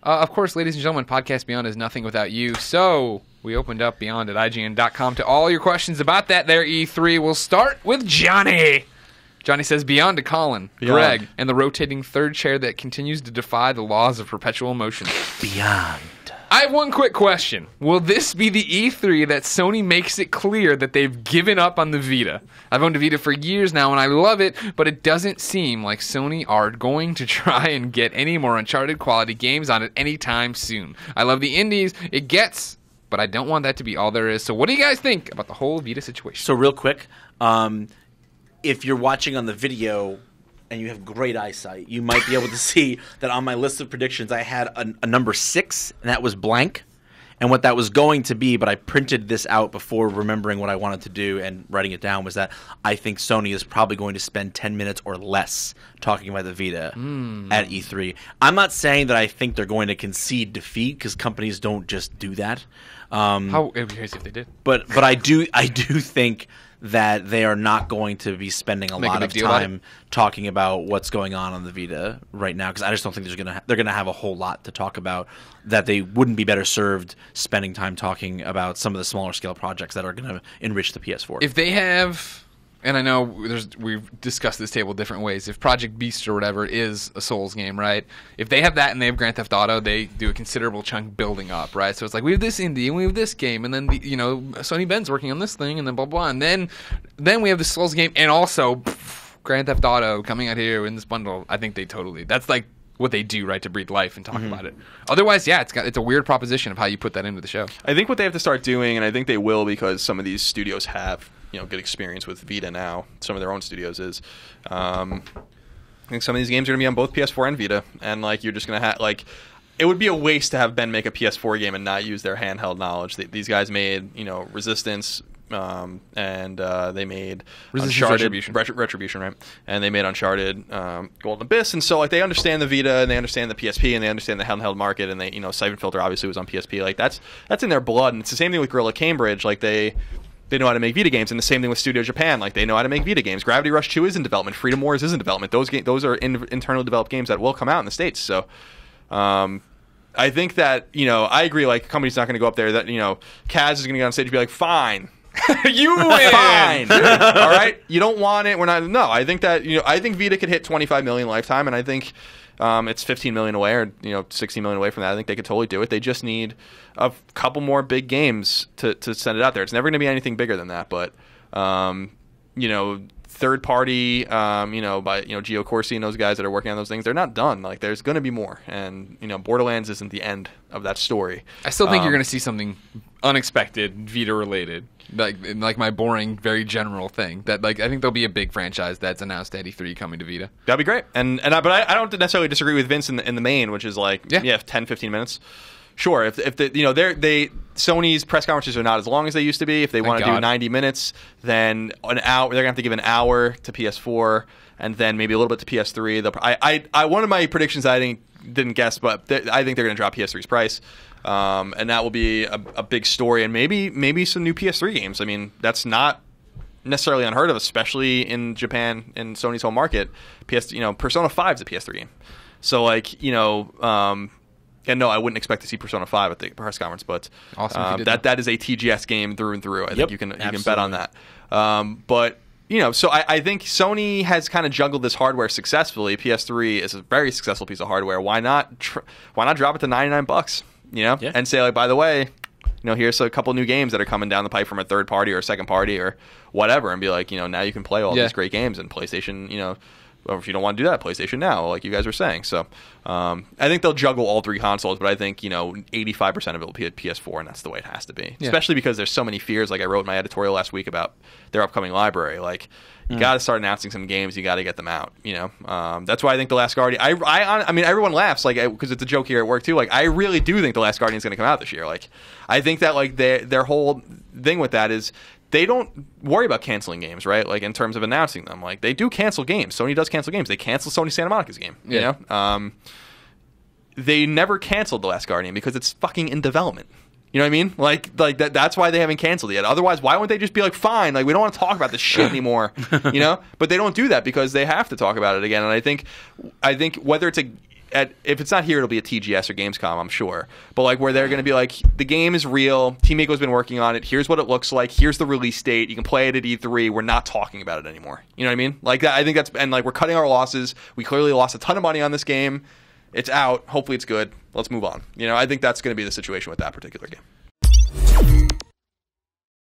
Of course, ladies and gentlemen, Podcast Beyond is nothing without you. So we opened up Beyond at ign.com to all your questions about that there, E3. We'll start with Johnny. Johnny says, Beyond to Colin, Greg, and the rotating third chair that continues to defy the laws of perpetual motion. Beyond. I have one quick question. Will this be the E3 that Sony makes it clear that they've given up on the Vita? I've owned a Vita for years now, and I love it, but it doesn't seem like Sony are going to try and get any more Uncharted quality games on it anytime soon. I love the indies. It gets, but I don't want that to be all there is. So what do you guys think about the whole Vita situation? So real quick, if you're watching on the video and you have great eyesight, you might be able to see that on my list of predictions, I had a number 6, and that was blank. And what that was going to be, but I printed this out before remembering what I wanted to do and writing it down, was that I think Sony is probably going to spend 10 minutes or less talking about the Vita at E3. I'm not saying that I think they're going to concede defeat, because companies don't just do that. How it would be crazy if they did. But I do think that they are not going to be spending a lot of time talking about what's going on the Vita right now, because I just don't think they're gonna have a whole lot to talk about, that they wouldn't be better served spending time talking about some of the smaller scale projects that are going to enrich the PS4. If they have, and I know we've discussed this table different ways, if Project Beast or whatever is a Souls game, right? If they have that and they have Grand Theft Auto, they do a considerable chunk building up, right? So it's like, we have this indie and we have this game, and then Sony Ben's working on this thing, and then blah blah, and then we have the Souls game, and also Grand Theft Auto coming out here in this bundle. I think that's like what they do, right, to breathe life and talk about it. Otherwise, yeah, it's a weird proposition of how you put that into the show. I think what they have to start doing, and I think they will, because some of these studios have good experience with Vita now, some of their own studios, is I think some of these games are going to be on both PS4 and Vita, and you're just going to have it would be a waste to have Ben make a PS4 game and not use their handheld knowledge. These guys made Resistance, and they made Uncharted Retribution, right? And they made Uncharted Golden Abyss, and so they understand the Vita, and they understand the PSP, and they understand the handheld market, and they Siphon Filter obviously was on PSP. That's in their blood, and it's the same thing with Guerrilla Cambridge. They know how to make Vita games, and the same thing with Studio Japan. They know how to make Vita games. Gravity Rush 2 is in development. Freedom Wars is in development. Those are internally developed games that will come out in the States. So I think that, I agree, a company's not going to go up there, that, Kaz is going to get on stage and be like, fine. You win! Fine! All right? You don't want it. We're not. No, I think that, I think Vita could hit 25 million lifetime, and I think it's 15 million away, or 16 million away from that. I think they could totally do it. They just need a couple more big games to send it out there. It's never going to be anything bigger than that, but third party, by Gio Corsi and those guys that are working on those things, they're not done. There's going to be more, and Borderlands isn't the end of that story. I still think you're going to see something unexpected Vita related, like my boring, very general thing. That I think there'll be a big franchise that's announced at E3 coming to Vita. That'd be great, but I don't necessarily disagree with Vince in the main, which is 10-15 minutes. Sure, if Sony's press conferences are not as long as they used to be. If they want to do 90 minutes, then an hour, they're gonna have to give an hour to PS4, and then maybe a little bit to PS3. One of my predictions I didn't guess, but I think they're gonna drop PS3's price, and that will be a big story, and maybe some new PS3 games. I mean, that's not necessarily unheard of, especially in Japan and Sony's home market. Persona 5 is a PS3 game, so and no, I wouldn't expect to see Persona 5 at the press conference, but awesome that is a TGS game through and through. I think you can bet on that. So I think Sony has kind of juggled this hardware successfully. PS3 is a very successful piece of hardware. Why not drop it to $99? And say, by the way, here's a couple new games that are coming down the pipe from a third party or a second party or whatever, and be like, now you can play all these great games, and PlayStation, or if you don't want to do that, PlayStation Now, like you guys were saying. So I think they'll juggle all three consoles, but I think 85% of it will be at PS4, and that's the way it has to be. Yeah. Especially because there's so many fears. I wrote in my editorial last week about their upcoming library. You got to start announcing some games. You got to get them out. That's why I think The Last Guardian. I mean, everyone laughs because it's a joke here at work too. I really do think The Last Guardian is going to come out this year. I think that their whole thing with that is, they don't worry about canceling games, right? In terms of announcing them. They do cancel games. Sony does cancel games. They canceled Sony Santa Monica's game. They never canceled The Last Guardian because it's fucking in development. You know what I mean? That's why they haven't canceled it yet. Otherwise, why wouldn't they just be fine, we don't want to talk about this shit anymore, But they don't do that because they have to talk about it again. And I think whether it's if it's not here, it'll be at TGS or Gamescom, I'm sure. But like where they're going to be like, the game is real. Team Ico's been working on it. Here's what it looks like. Here's the release date. You can play it at E3. We're not talking about it anymore. You know what I mean? Like that. I think that's, and like we're cutting our losses. We clearly lost a ton of money on this game. It's out. Hopefully it's good. Let's move on. You know, I think that's going to be the situation with that particular game.